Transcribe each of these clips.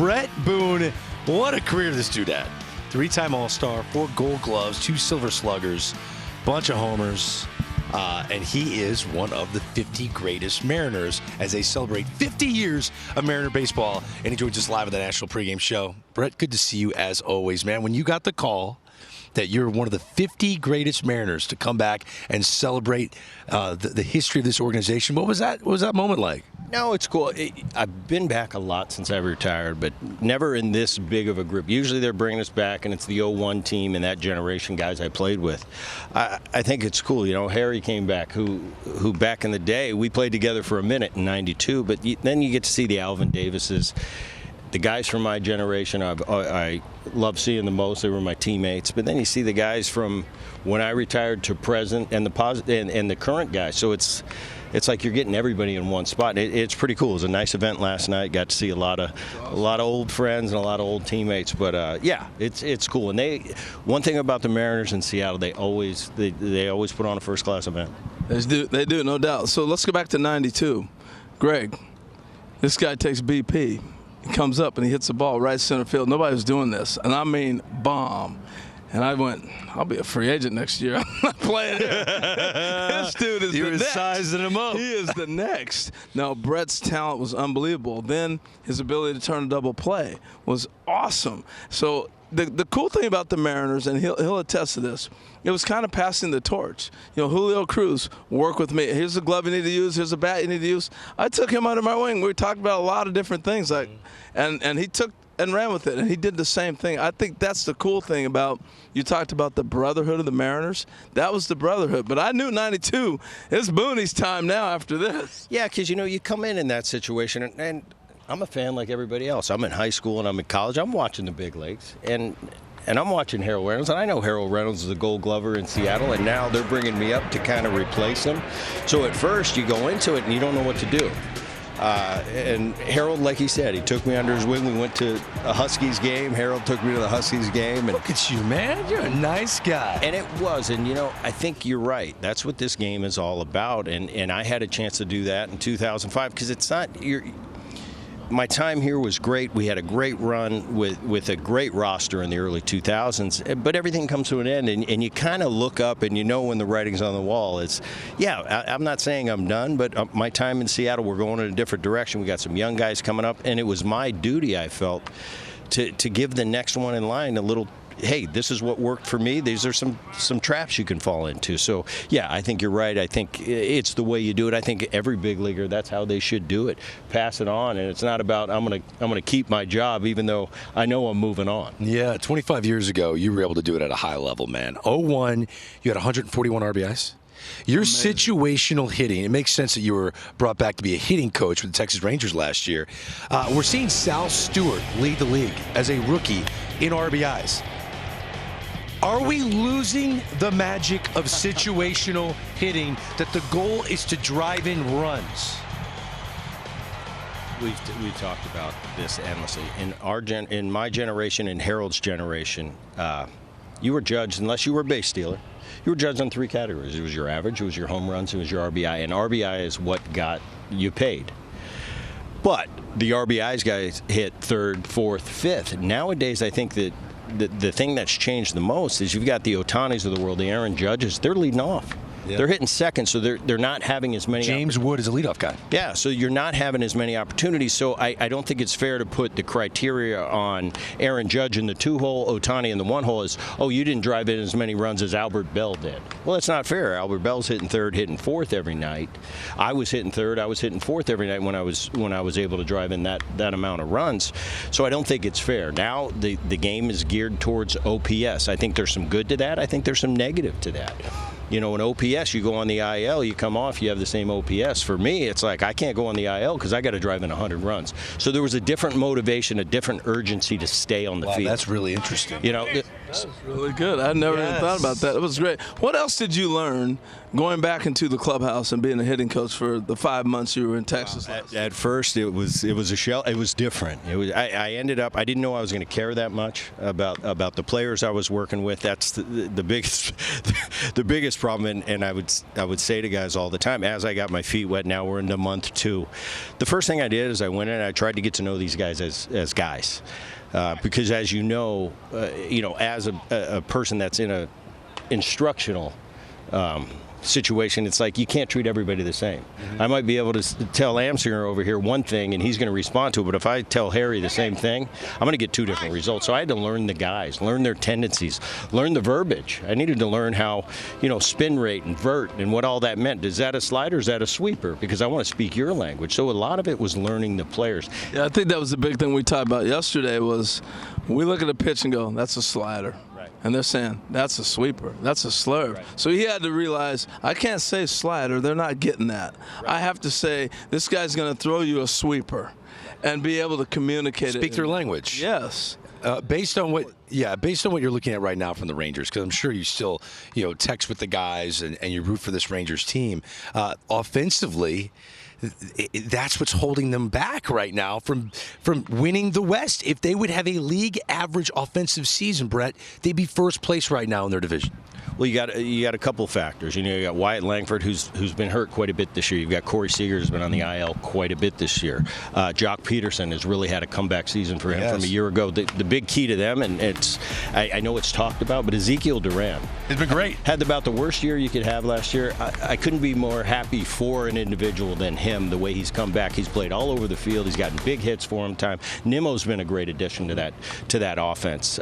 Bret Boone. What a career this dude had. 3-time All-Star, 4 Gold Gloves, 2 Silver Sluggers, bunch of homers. And he is one of the 50 greatest Mariners as they celebrate 50 years of Mariner baseball. And he joins us live at the National Pregame Show. Bret, good to see you as always, man. When you got the call that you're one of the 50 greatest Mariners to come back and celebrate the history of this organization, what was that moment like? No, it's cool. I've been back a lot since I retired, but never in this big of a group. Usually they're bringing us back, and it's the 01 team and that generation guys I played with. I think it's cool. You know, Harry came back, who back in the day, we played together for a minute in '92, but then you get to see the Alvin Davises. The guys from my generation, I love seeing the most. They were my teammates. But then you see the guys from when I retired to present, and the current guys. So it's like you're getting everybody in one spot. It's pretty cool. It was a nice event last night. Got to see a lot of old friends and a lot of old teammates. But yeah, it's cool. And one thing about the Mariners in Seattle, they always put on a first class event. They do, no doubt. So let's go back to '92. Greg, this guy takes BP. He comes up and he hits the ball right center field. Nobody was doing this, and I mean bomb. And I went, I'll be a free agent next year. I'm not playing here. This dude is the next. Sizing him up. He is the next. Now, Bret's talent was unbelievable. Then his ability to turn a double play was awesome. So the cool thing about the Mariners, and he'll attest to this, it was kind of passing the torch. You know, Julio Cruz, work with me. Here's the glove you need to use. Here's the bat you need to use. I took him under my wing. We talked about a lot of different things, and he took and ran with it, and he did the same thing. I think that's the cool thing about, you talked about the brotherhood of the Mariners. That was the brotherhood. But I knew '92, it's Boone's time now after this. Yeah, because, you know, you come in that situation, and I'm a fan like everybody else. I'm in high school and I'm in college. I'm watching the big leagues, and I'm watching Harold Reynolds, and I know Harold Reynolds is a Gold Glover in Seattle, and now they're bringing me up to kind of replace him. So at first you go into it and you don't know what to do. And Harold, like he said, he took me under his wing. We went to a Huskies game. Harold took me to the Huskies game. And look at you, man. You're a nice guy. And it was. And, you know, I think you're right. That's what this game is all about. And I had a chance to do that in 2005 because it's not my time here was great. We had a great run with a great roster in the early 2000s, but everything comes to an end, and you kind of look up and you know when the writing's on the wall. I'm not saying I'm done, but my time in Seattle, we're going in a different direction. We got some young guys coming up, and it was my duty, I felt, to give the next one in line a little, hey, this is what worked for me. These are some traps you can fall into. So, yeah, I think you're right. I think it's the way you do it. I think every big leaguer, that's how they should do it. Pass it on, and it's not about I'm gonna keep my job even though I know I'm moving on. Yeah, 25 years ago, you were able to do it at a high level, man. 01, you had 141 RBIs. Your situational hitting, it makes sense that you were brought back to be a hitting coach with the Texas Rangers last year. We're seeing Sal Stewart lead the league as a rookie in RBIs. Are we losing the magic of situational hitting, that the goal is to drive in runs? We've talked about this endlessly. In my generation, in Harold's generation, you were judged, unless you were a base stealer, you were judged on 3 categories. It was your average, it was your home runs, it was your RBI, and RBI is what got you paid. But the RBIs guys hit 3rd, 4th, 5th. Nowadays, I think that the thing that's changed the most is you've got the Ohtanis of the world, the Aaron Judges. They're leading off. Yeah. They're hitting second, so they're not having as many. James Wood is a leadoff guy. Yeah, so you're not having as many opportunities. So I don't think it's fair to put the criteria on Aaron Judge in the 2-hole, Ohtani in the 1-hole as, oh, you didn't drive in as many runs as Albert Bell did. Well, that's not fair. Albert Bell's hitting 3rd, hitting 4th every night. I was hitting 3rd, I was hitting 4th every night when I was able to drive in that amount of runs. So I don't think it's fair. Now the game is geared towards OPS. I think there's some good to that. I think there's some negative to that. You know, in OPS, you go on the IL, you come off, you have the same OPS. For me, it's like I can't go on the IL because I got to drive in 100 runs. So there was a different motivation, a different urgency to stay on the field. That's really interesting. You know, that's really good. I never even thought about that. It was great. What else did you learn going back into the clubhouse and being a hitting coach for the 5 months you were in Texas? At first, it was a shell. It was different. I ended up. I didn't know I was going to care that much about the players I was working with. That's the biggest problem, and I would say to guys all the time, as I got my feet wet, now we're into month 2. The first thing I did is I went in and I tried to get to know these guys as guys. Because as as a person that's in a instructional situation, it's like you can't treat everybody the same. I might be able to tell Amsinger over here one thing and he's going to respond to it, but if I tell Harry the same thing, I'm going to get 2 different results. So I had to learn the guys, learn their tendencies, learn the verbiage. I needed to learn how, spin rate and vert and what all that meant. Is that a slider? Is that a sweeper? Because I want to speak your language. So a lot of it was learning the players. Yeah, I think that was the big thing we talked about yesterday was we look at a pitch and go, that's a slider. And they're saying, that's a sweeper, that's a slurve. Right. So he had to realize, I can't say slider, they're not getting that. Right. I have to say, this guy's going to throw you a sweeper and be able to communicate Speak their language. Yes. Based on what you're looking at right now from the Rangers, because I'm sure you still, text with the guys and you root for this Rangers team. Offensively, that's what's holding them back right now from winning the West. If they would have a league average offensive season, Brett, they'd be first place right now in their division. Well, you got a couple of factors. You got Wyatt Langford, who's been hurt quite a bit this year. You've got Corey Seager, who's been on the IL quite a bit this year. Jock Peterson has really had a comeback season for him from a year ago. The big key to them, and I know it's talked about, but Ezekiel Duran has been great. Had about the worst year you could have last year. I couldn't be more happy for an individual than him. The way he's come back, he's played all over the field. He's gotten big hits for him. Nimmo's been a great addition to that offense.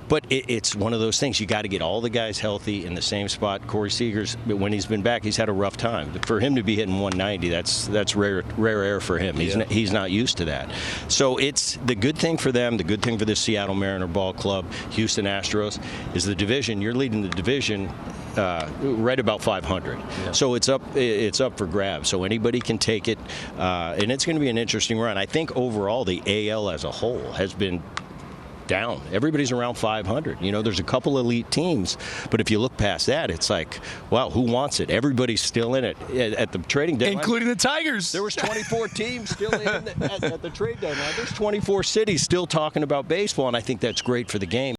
But it's one of those things. You got to get all the guys healthy in the same spot. Corey Seager's, when he's been back, he's had a rough time. For him to be hitting 190, that's rare air for him. He's not used to that. So it's the good thing for them, the good thing for the Seattle Mariner Ball Club, Houston Astros, is the division. You're leading the division right about 500. Yeah. So it's up for grabs. So anybody can take it, and it's going to be an interesting run. I think overall the AL as a whole has been down. Everybody's around 500. There's a couple elite teams, but if you look past that, it's like, wow, who wants it? Everybody's still in it at the trading deadline, including the Tigers. There was 24 teams still in at the trade deadline. There's 24 cities still talking about baseball, and I think that's great for the game.